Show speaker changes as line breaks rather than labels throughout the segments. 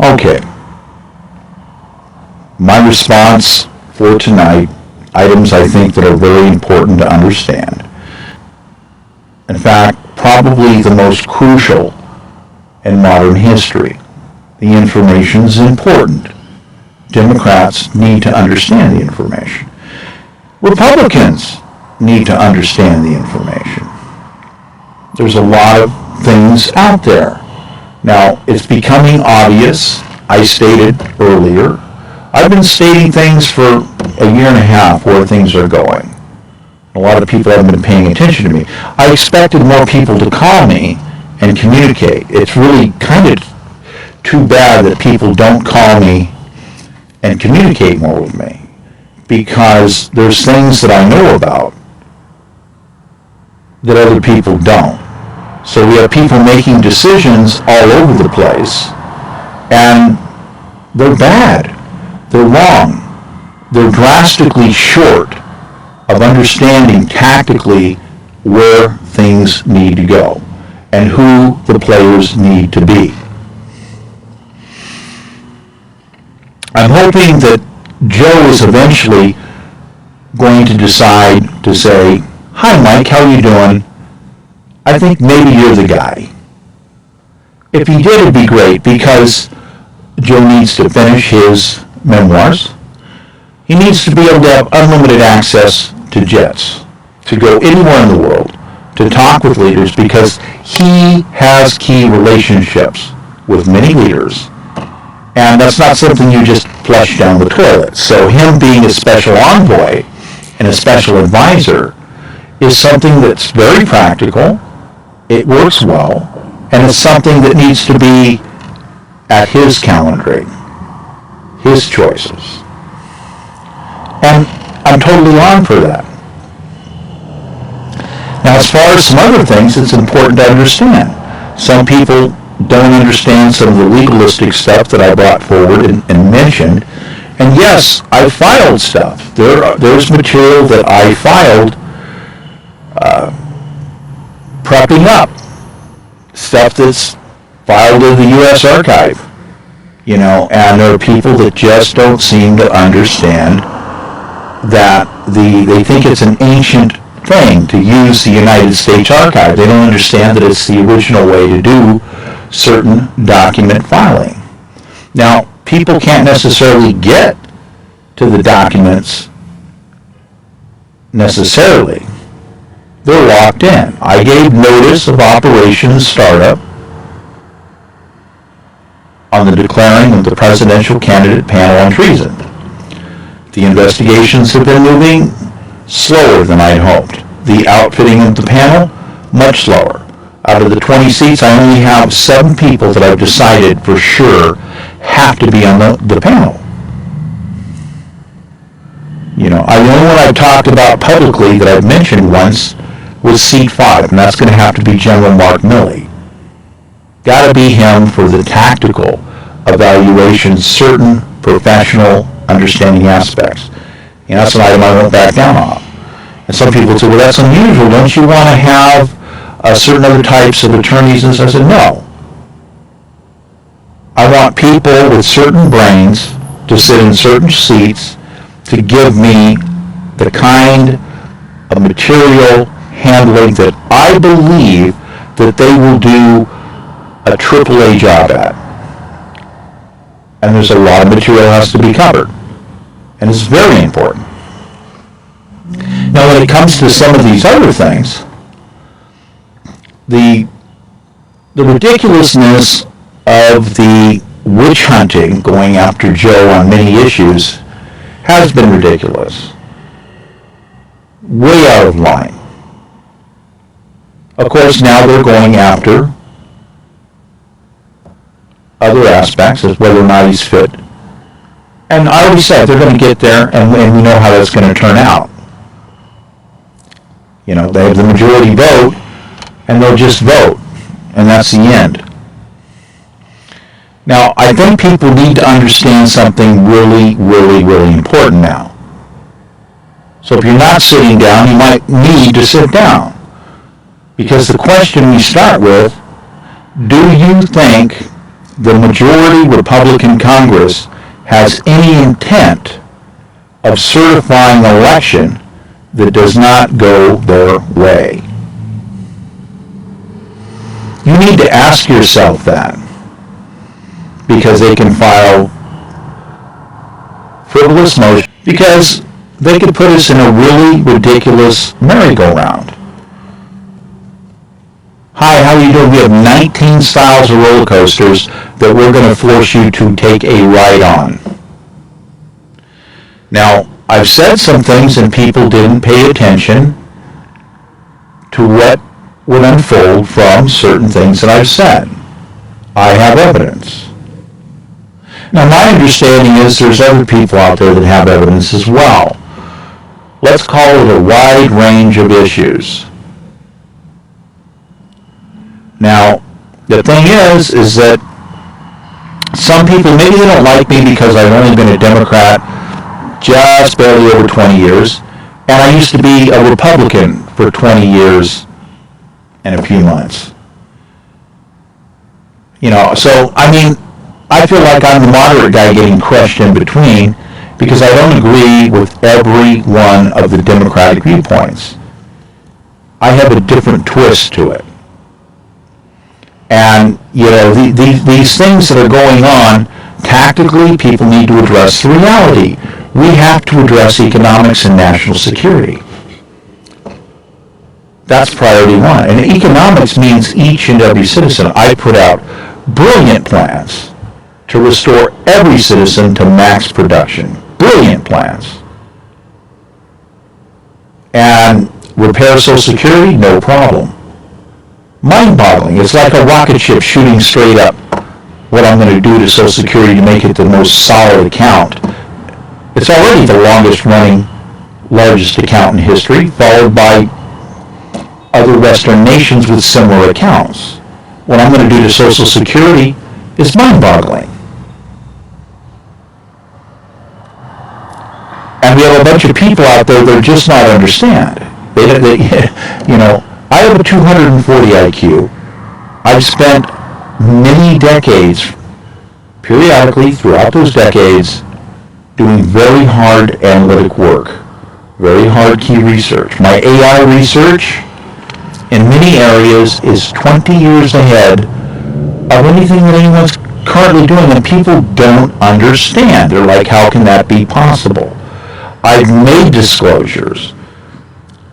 Okay. My response for tonight, items I think that are very important to understand. In fact, probably the most crucial in modern history. The information is important. Democrats need to understand the information. Republicans need to understand the information. There's a lot of things out there. Now, it's becoming obvious. I stated earlier, I've been stating things for a year and a half where things are going. A lot of people haven't been paying attention to me. I expected more people to call me and communicate. It's really kind of too bad that people don't call me and communicate more with me, because there's things that I know about that other people don't. So we have people making decisions all over the place, and they're bad, they're wrong, they're drastically short of understanding tactically where things need to go and who the players need to be. I'm hoping that Joe is eventually going to decide to say, "Hi Mike, how you doing? I think maybe you're the guy." If he did, it'd be great, because Joe needs to finish his memoirs. He needs to be able to have unlimited access to jets, to go anywhere in the world, to talk with leaders, because he has key relationships with many leaders, and that's not something you just flush down the toilet. So him being a special envoy and a special advisor is something that's very practical, it works well, and it's something that needs to be at his calendaring, his choices. And I'm totally on for that. Now, as far as some other things, it's important to understand. Some people don't understand some of the legalistic stuff that I brought forward and mentioned. And yes, I filed stuff. There's material that I filed prepping up. Stuff that's filed in the U.S. Archive. And there are people that just don't seem to understand that they think it's an ancient thing to use the United States Archive. They don't understand that it's the original way to do certain document filing. Now, people can't necessarily get to the documents necessarily. They're locked in. I gave notice of Operation Startup on the declaring of the presidential candidate panel on treason. The investigations have been moving slower than I'd hoped. The outfitting of the panel, much slower. Out of the 20 seats, I only have 7 people that I've decided for sure have to be on the panel. The only one I've talked about publicly that I've mentioned once was seat 5, and that's going to have to be General Mark Milley. Got to be him for the tactical evaluation, certain professional understanding aspects. That's an item I won't back down on. And some people say, well, that's unusual. Don't you want to have certain other types of attorneys? And I said, no. I want people with certain brains to sit in certain seats to give me the kind of material handling that I believe that they will do a AAA job at. And there's a lot of material that has to be covered. And it's very important. Now, when it comes to some of these other things, the ridiculousness of the witch hunting going after Joe on many issues has been ridiculous. Way out of line. Of course, now they're going after other aspects as whether or not he's fit. And I already said they're going to get there, and we know how that's going to turn out. They have the majority vote, and they'll just vote, and that's the end. Now, I think people need to understand something really, really, really important now. So if you're not sitting down, you might need to sit down. Because the question we start with, do you think the majority Republican Congress has any intent of certifying an election that does not go their way. You need to ask yourself that, because they can file frivolous motion, because they could put us in a really ridiculous merry-go-round. Hi, how are you doing? We have 19 styles of roller coasters that we're going to force you to take a ride on. Now, I've said some things and people didn't pay attention to what would unfold from certain things that I've said. I have evidence. Now, my understanding is there's other people out there that have evidence as well. Let's call it a wide range of issues. Now, the thing is that some people, maybe they don't like me because I've only been a Democrat just barely over 20 years, and I used to be a Republican for 20 years and a few months. So, I feel like I'm the moderate guy getting crushed in between because I don't agree with every one of the Democratic viewpoints. I have a different twist to it. And, these things that are going on, tactically, people need to address the reality. We have to address economics and national security. That's priority one. And economics means each and every citizen. I put out brilliant plans to restore every citizen to max production. Brilliant plans. And repair Social Security, no problem. Mind-boggling. It's like a rocket ship shooting straight up what I'm going to do to Social Security to make it the most solid account. It's already the longest running, largest account in history, followed by other Western nations with similar accounts. What I'm going to do to Social Security is mind-boggling. And we have a bunch of people out there that just not understand. I have a 240 IQ. I've spent many decades, periodically throughout those decades, doing very hard analytic work, very hard key research. My AI research in many areas is 20 years ahead of anything that anyone's currently doing, and people don't understand. They're like, how can that be possible? I've made disclosures.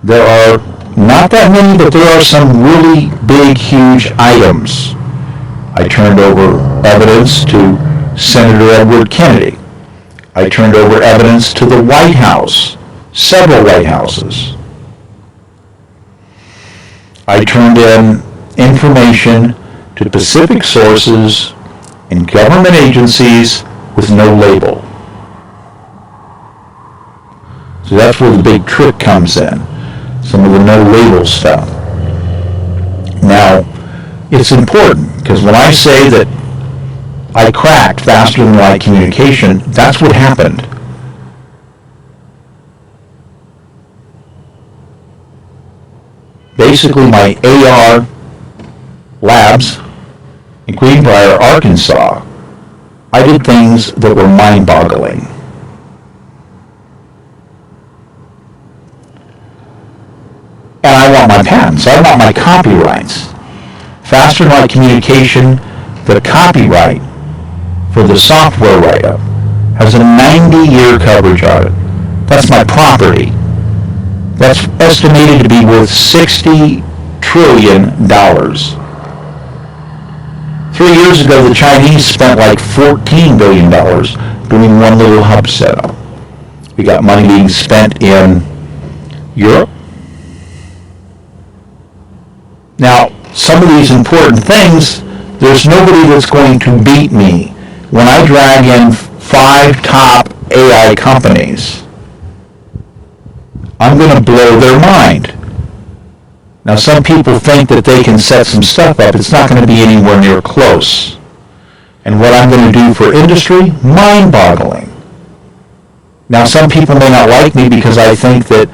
There are not that many, but there are some really big, huge items. I turned over evidence to Senator Edward Kennedy. I turned over evidence to the White House, several White Houses. I turned in information to specific sources in government agencies with no label. So that's where the big trick comes in, some of the no label stuff. Now, it's important, because when I say that I cracked faster than light communication, that's what happened. Basically, my AR labs in Greenbrier, Arkansas, I did things that were mind-boggling. And I want my patents. I want my copyrights. Faster than light communication, the copyright for the software write-up has a 90-year coverage on it. That's my property. That's estimated to be worth $60 trillion. 3 years ago, the Chinese spent like $14 billion doing one little hub setup. We got money being spent in Europe. Now, some of these important things, there's nobody that's going to beat me when I drag in 5 top AI companies. I'm going to blow their mind. Now, some people think that they can set some stuff up. It's not going to be anywhere near close. And what I'm going to do for industry, mind-boggling. Now, some people may not like me because I think that,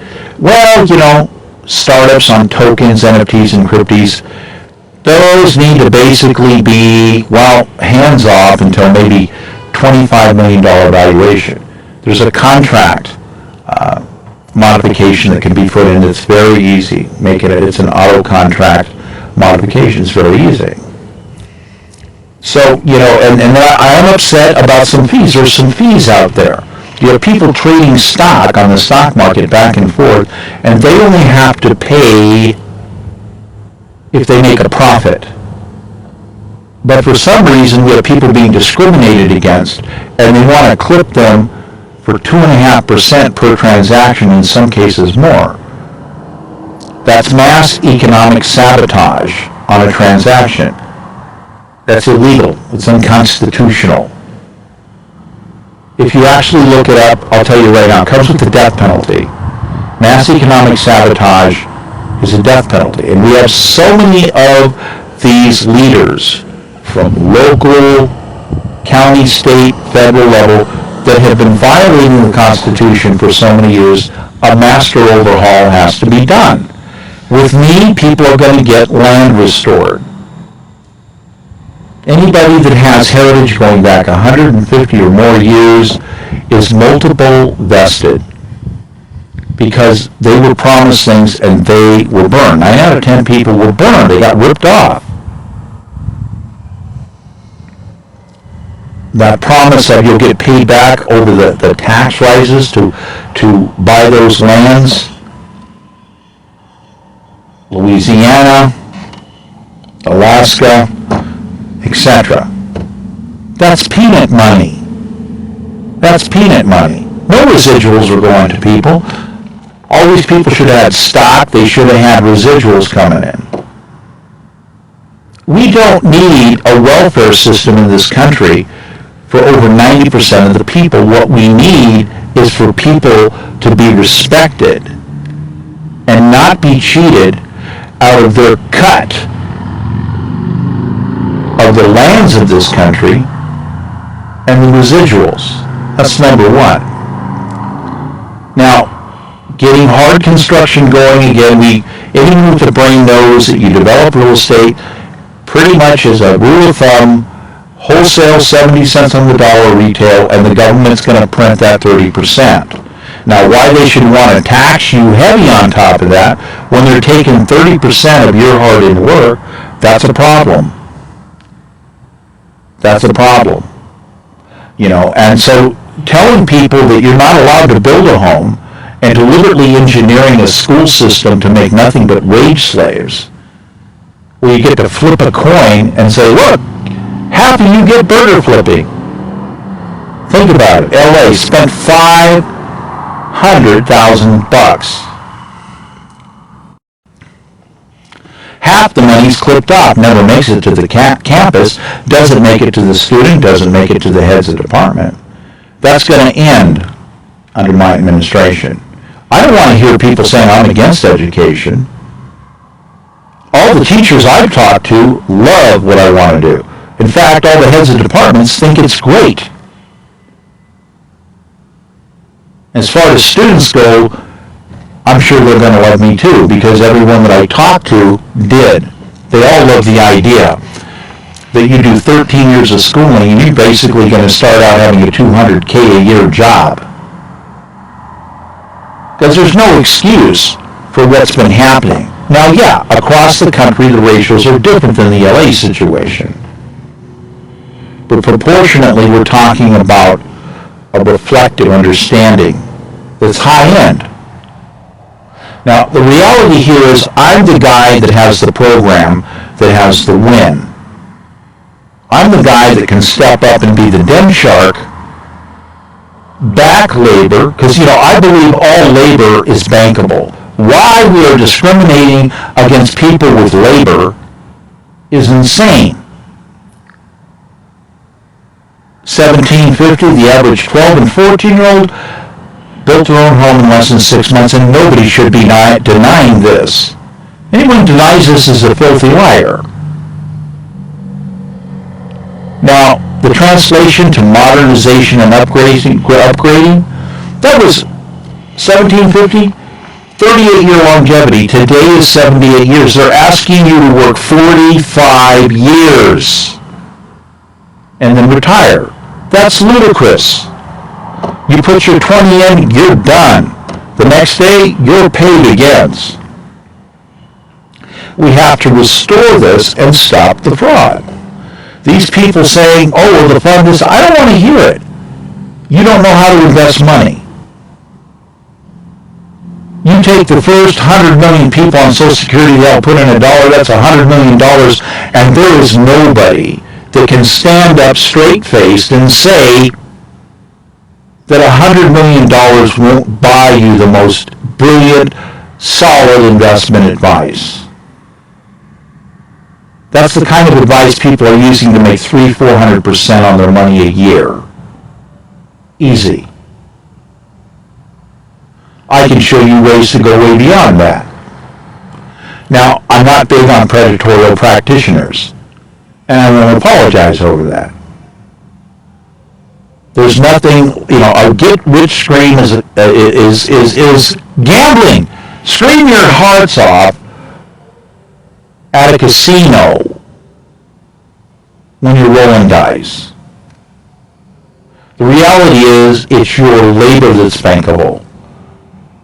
startups on tokens, NFTs, and cryptos, those need to basically be, hands off until maybe $25 million valuation. There's a contract modification that can be put in. It's very easy. It's an auto contract modification. It's very easy. So, and I am upset about some fees. There's some fees out there. You have people trading stock on the stock market back and forth, and they only have to pay if they make a profit. But for some reason, we have people being discriminated against, and they want to clip them for 2.5% per transaction, in some cases more. That's mass economic sabotage on a transaction. That's illegal. It's unconstitutional. If you actually look it up, I'll tell you right now, it comes with the death penalty. Mass economic sabotage is a death penalty. And we have so many of these leaders from local, county, state, federal level that have been violating the Constitution for so many years. A master overhaul has to be done. With me, people are going to get land restored. Anybody that has heritage going back 150 or more years is multiple vested because they were promised things and they were burned. 9 out of 10 people were burned. They got ripped off. That promise that you'll get paid back over the tax rises to buy those lands, Louisiana, Alaska, etc. That's peanut money. That's peanut money. No residuals are going to people. All these people should have had stock. They should have had residuals coming in. We don't need a welfare system in this country for over 90% of the people. What we need is for people to be respected and not be cheated out of their cut of the lands of this country and the residuals. That's number one. Now, getting hard construction going again, anyone with a brain knows that you develop real estate pretty much as a rule of thumb, wholesale 70 cents on the dollar, retail, and the government's going to print that 30%. Now, why they should want to tax you heavy on top of that when they're taking 30% of your hard-earned work, that's a problem. That's a problem. And so telling people that you're not allowed to build a home and deliberately engineering a school system to make nothing but wage slaves, where you get to flip a coin and say, look, half of you get burger flipping. Think about it. LA spent $500,000. Half the money's clipped off, never makes it to the campus, doesn't make it to the student, doesn't make it to the heads of department. That's going to end under my administration. I don't want to hear people saying I'm against education. All the teachers I've talked to love what I want to do. In fact, all the heads of departments think it's great. As far as students go, I'm sure they're going to love me too, because everyone that I talked to did. They all love the idea that you do 13 years of schooling and you're basically going to start out having a $200K a year job. Because there's no excuse for what's been happening. Now, yeah, across the country the ratios are different than the LA situation. But proportionately, we're talking about a reflective understanding that's high-end. Now, the reality here is I'm the guy that has the program that has the win. I'm the guy that can step up and be the den shark, back labor, because, I believe all labor is bankable. Why we are discriminating against people with labor is insane. 1750, the average 12 and 14-year-old built their own home in less than 6 months, and nobody should be denying this. Anyone who denies this is a filthy liar. Now, the translation to modernization and upgrading, that was 1750, 38-year longevity. Today is 78 years. They're asking you to work 45 years. and then retire. That's ludicrous. You put your 20 in, you're done. The next day, your pay begins. We have to restore this and stop the fraud. These people saying, oh, well, the fund is, I don't want to hear it. You don't know how to invest money. You take the first 100 million people on Social Security, they'll put in $1, that's $100 million, and there is nobody that can stand up straight-faced and say that $100 million won't buy you the most brilliant, solid investment advice. That's the kind of advice people are using to make 300-400% on their money a year. Easy. I can show you ways to go way beyond that. Now, I'm not big on predatory practitioners, and I'm going to apologize over that. There's nothing, a get-rich scheme is gambling. Scream your hearts off at a casino when you're rolling dice. The reality is, it's your labor that's bankable.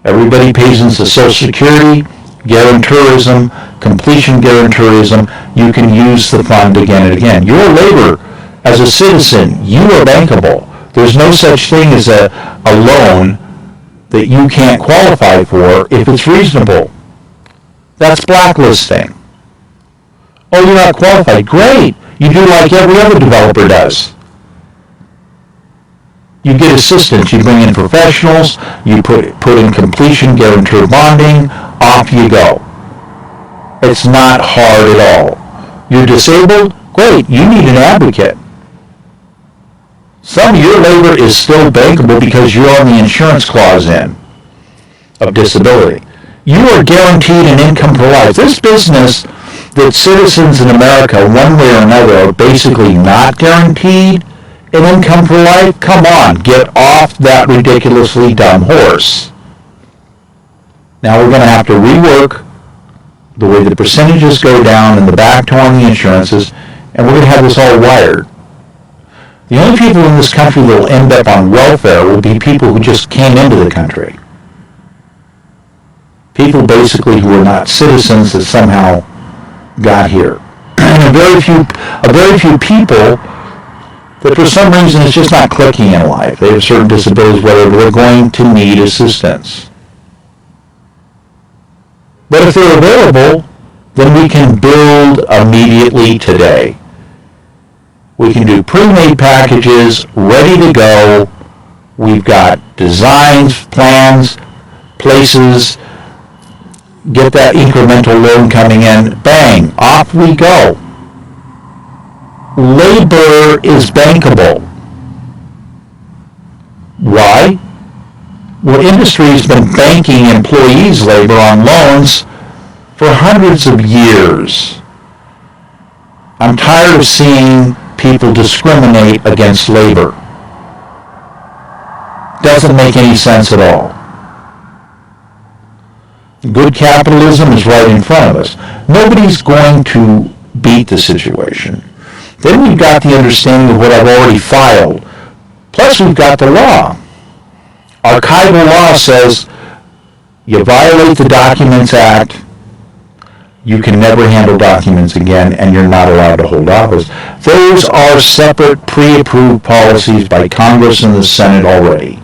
Everybody pays into Social Security, guarantourism, completion guarantourism. You can use the fund again and again. Your labor as a citizen, you are bankable. There's no such thing as a loan that you can't qualify for if it's reasonable. That's blacklisting. Oh, you're not qualified. Great. You do like every other developer does. You get assistance. You bring in professionals. You put in completion guarantor bonding. Off you go. It's not hard at all. You're disabled? Great. You need an advocate. Some of your labor is still bankable because you're on the insurance clause in of disability. You are guaranteed an income for life. This business that citizens in America, one way or another, are basically not guaranteed an income for life, come on, get off that ridiculously dumb horse. Now we're going to have to rework the way the percentages go down and the back to on the insurances, and we're going to have this all wired. The only people in this country that will end up on welfare will be people who just came into the country. People basically who are not citizens that somehow got here. And a very few people that for some reason it's just not clicking in life. They have certain disabilities, whether they're going to need assistance. But if they're available, then we can build immediately today. We can do pre-made packages, ready to go. We've got designs, plans, places, get that incremental loan coming in, bang, off we go. Labor is bankable. Why? Well, industry has been banking employees' labor on loans for hundreds of years. I'm tired of seeing people discriminate against labor. Doesn't make any sense at all. Good capitalism is right in front of us. Nobody's going to beat the situation. Then we've got the understanding of what I've already filed. Plus we've got the law. Archival law says you violate the Documents Act, you can never handle documents again, and you're not allowed to hold office. Those are separate pre-approved policies by Congress and the Senate already.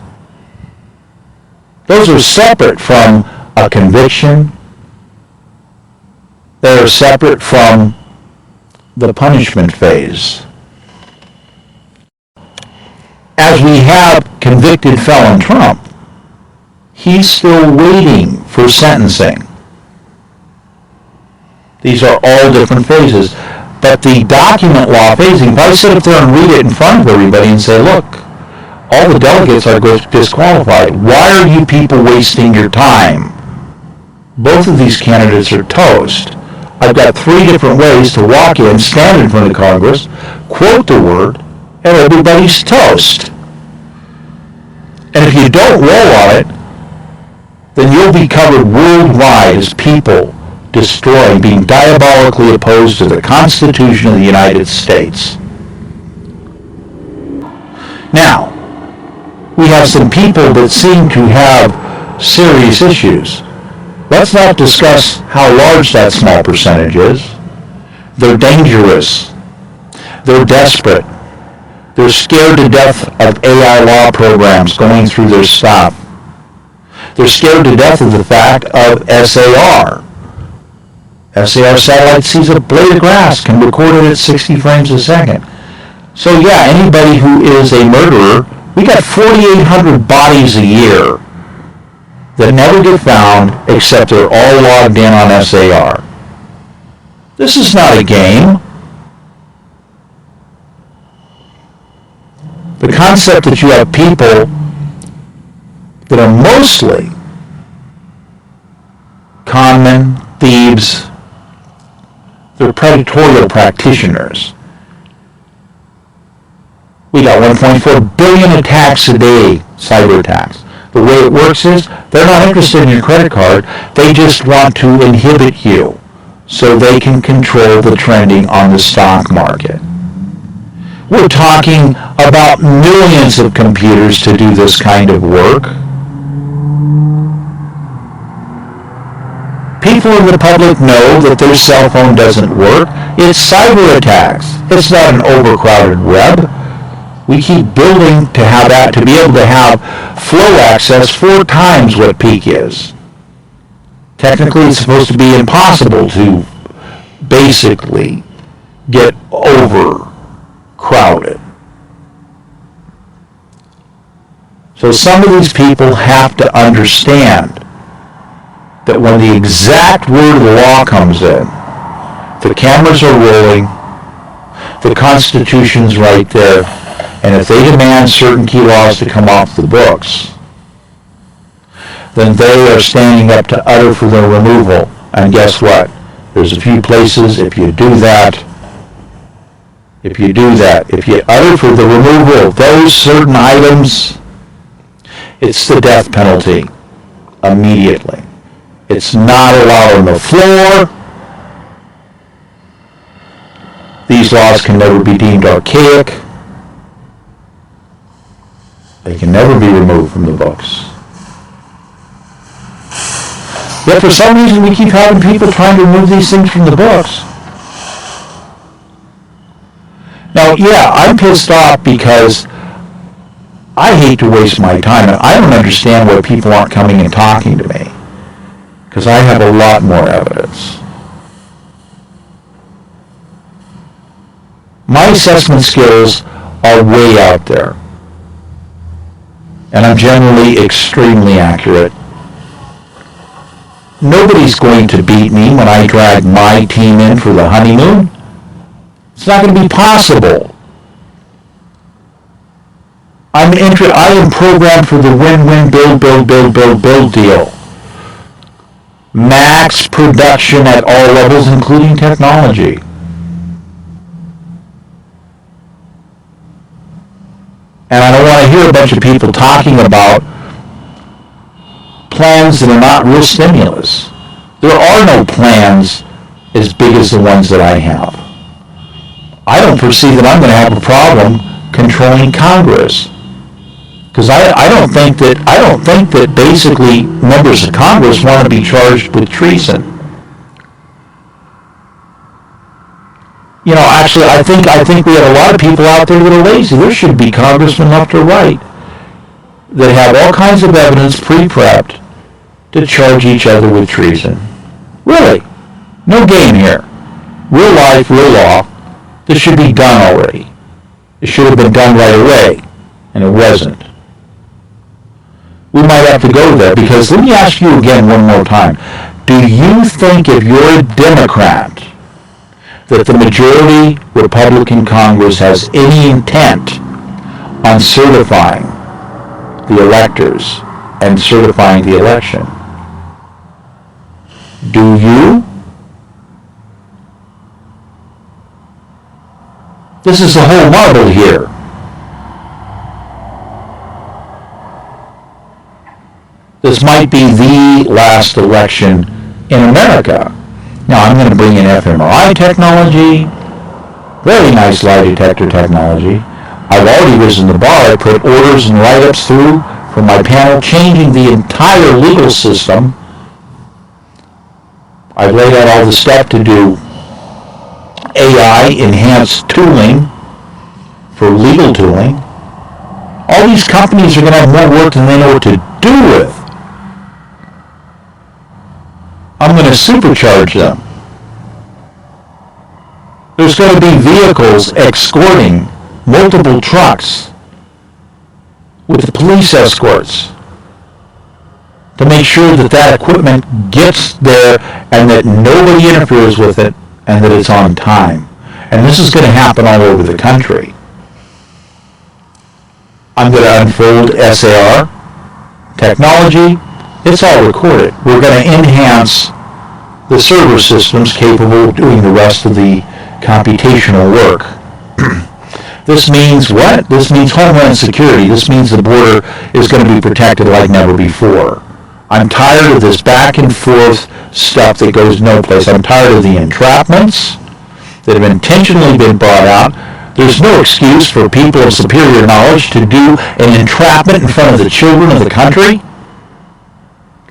Those are separate from a conviction. They are separate from the punishment phase. As we have convicted felon Trump, he's still waiting for sentencing. These are all different phases. But the document law phasing, if I sit up there and read it in front of everybody and say, look, all the delegates are disqualified. Why are you people wasting your time? Both of these candidates are toast. I've got 3 different ways to walk in, stand in front of Congress, quote the word, and everybody's toast. And if you don't roll on it, then you'll be covered worldwide as people destroying, being diabolically opposed to the Constitution of the United States. Now, we have some people that seem to have serious issues. Let's not discuss how large that small percentage is. They're dangerous. They're desperate. They're scared to death of AI law programs going through their stuff. They're scared to death of the fact of SAR. SAR satellite sees a blade of grass, can record it at 60 frames a second. So yeah, anybody who is a murderer, we got 4,800 bodies a year that never get found except they're all logged in on SAR. This is not a game. The concept that you have people that are mostly conmen, thieves, they're predatory practitioners. We got 1.4 billion attacks a day, cyber attacks. The way it works is they're not interested in your credit card. They just want to inhibit you so they can control the trending on the stock market. We're talking about millions of computers to do this kind of work. People in the public know that their cell phone doesn't work. It's cyber attacks. It's not an overcrowded web. We keep building to have that, to be able to have flow access 4 times what peak is. Technically, it's supposed to be impossible to basically get overcrowded. So some of these people have to understand that when the exact word of the law comes in, the cameras are rolling, the Constitution's right there, and if they demand certain key laws to come off the books, then they are standing up to utter for their removal. And guess what? There's a few places, if you utter for the removal of those certain items, it's the death penalty immediately. It's not allowed on the floor. These laws can never be deemed archaic. They can never be removed from the books. Yet for some reason we keep having people trying to remove these things from the books. Now, yeah, I'm pissed off because I hate to waste my time, and I don't understand why people aren't coming and talking to me, because I have a lot more evidence. My assessment skills are way out there, and I'm generally extremely accurate. Nobody's going to beat me when I drag my team in for the honeymoon. It's not going to be possible. I am programmed for the win-win, build deal. Max production at all levels, including technology. And I don't want to hear a bunch of people talking about plans that are not real stimulus. There are no plans as big as the ones that I have. I don't foresee that I'm going to have a problem controlling Congress, because I don't think that basically members of Congress want to be charged with treason. You know, actually, I think we have a lot of people out there that are lazy. There should be congressmen left or right that have all kinds of evidence pre-prepped to charge each other with treason. Really, no game here. Real life, real law. This should be done already. It should have been done right away, and it wasn't. We might have to go there, because let me ask you again one more time. Do you think, if you're a Democrat, that the majority Republican Congress has any intent on certifying the electors and certifying the election? Do you? This is the whole marvel here. This might be the last election in America. Now, I'm going to bring in fMRI technology, very nice lie detector technology, I've already risen the bar. I put orders and write-ups through from my panel, changing the entire legal system. I've laid out all the steps to do AI-enhanced tooling for legal tooling. All these companies are going to have more work than they know what to do with. I'm going to supercharge them. There's going to be vehicles escorting multiple trucks with police escorts to make sure that that equipment gets there and that nobody interferes with it and that it's on time. And this is going to happen all over the country. I'm going to unfold SAR technology. It's all recorded. We're going to enhance the server systems capable of doing the rest of the computational work. This means what? This means Homeland Security. This means the border is going to be protected like never before. I'm tired of this back and forth stuff that goes no place. I'm tired of the entrapments that have intentionally been brought out. There's no excuse for people of superior knowledge to do an entrapment in front of the children of the country.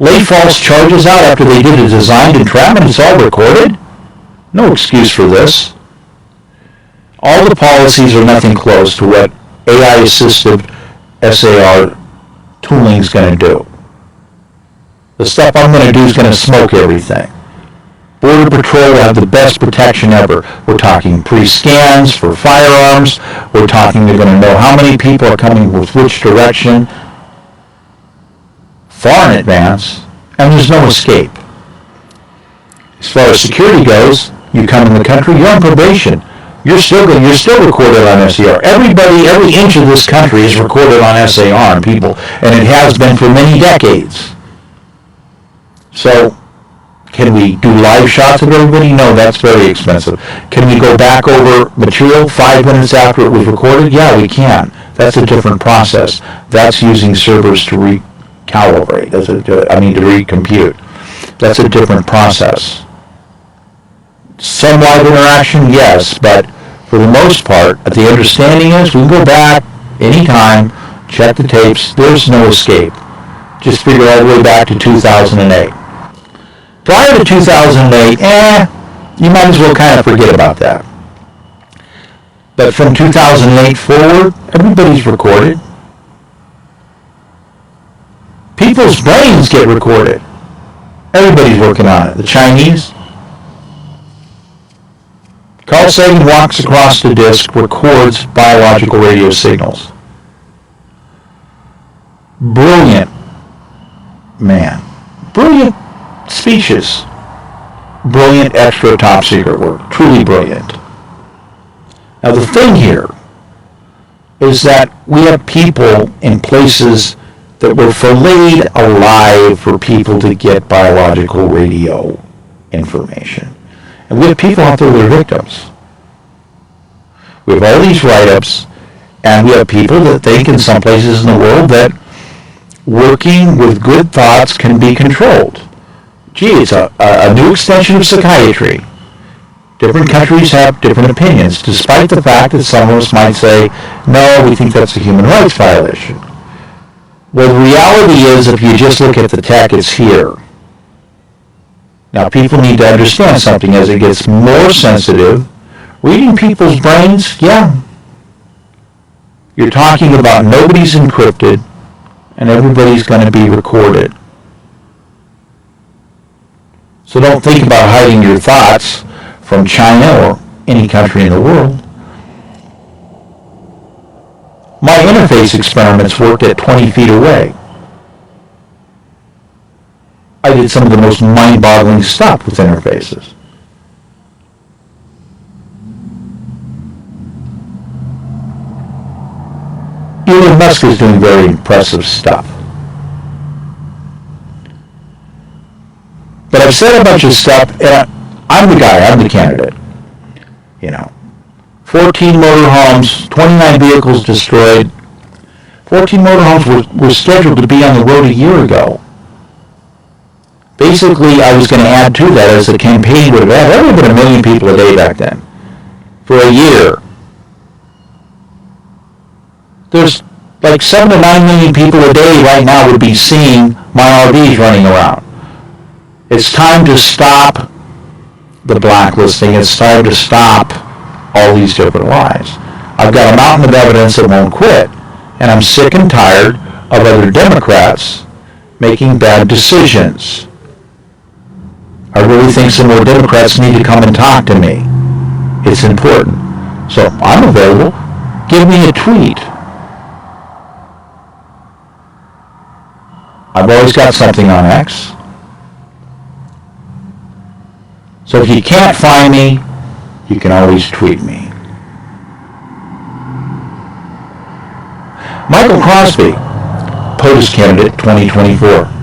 Lay false charges out after they did a designed entrapment. It's all recorded. No excuse for this. All the policies are nothing close to what AI-assisted SAR tooling is going to do. The stuff I'm going to do is going to smoke everything. Border Patrol will have the best protection ever. We're talking pre-scans for firearms. We're talking they're going to know how many people are coming with which direction far in advance, and there's no escape. As far as security goes, you come in the country, you're on probation. You're still recorded on SAR. Every inch of this country is recorded on SAR and people, and it has been for many decades. So, can we do live shots of everybody? No, that's very expensive. Can we go back over material 5 minutes after it was recorded? Yeah, we can. That's a different process. That's using servers to recalibrate, to recompute. That's a different process. Some live interaction, yes, but for the most part, the understanding is we can go back anytime, check the tapes, there's no escape. Just figure all the way back to 2008. Prior to 2008, you might as well kind of forget about that. But from 2008 forward, everybody's recorded. People's brains get recorded. Everybody's working on it. The Chinese. Carl Sagan walks across the disk, records biological radio signals. Brilliant man. Brilliant speeches. Brilliant extra top secret work. Truly brilliant. Now the thing here is that we have people in places that were filleted alive for people to get biological radio information. And we have people out there that are victims. We have all these write-ups, and we have people that think in some places in the world that working with good thoughts can be controlled. Gee, it's a new extension of psychiatry. Different countries have different opinions, despite the fact that some of us might say, no, we think that's a human rights violation. Well, the reality is, if you just look at the tech, it's here. Now, people need to understand something. As it gets more sensitive, reading people's brains, yeah. You're talking about nobody's encrypted, and everybody's going to be recorded. So don't think about hiding your thoughts from China or any country in the world. My interface experiments worked at 20 feet away. I did some of the most mind-boggling stuff with interfaces. Elon Musk is doing very impressive stuff. But I've said a bunch of stuff, and I'm the guy, I'm the candidate. 14 motorhomes, 29 vehicles destroyed. 14 motorhomes were scheduled to be on the road a year ago. Basically, I was going to add to that as the campaign would have had. There would have been 1 million people a day back then. For a year. there's like 7 to 9 million people a day right now would be seeing my RVs running around. It's time to stop the blacklisting. It's time to stop all these different lies. I've got a mountain of evidence that won't quit, and I'm sick and tired of other Democrats making bad decisions. I really think some more Democrats need to come and talk to me. It's important. So I'm available. Give me a tweet. I've always got something on X. So if you can't find me, you can always tweet me. Michael Crosby, Potus Candidate 2024.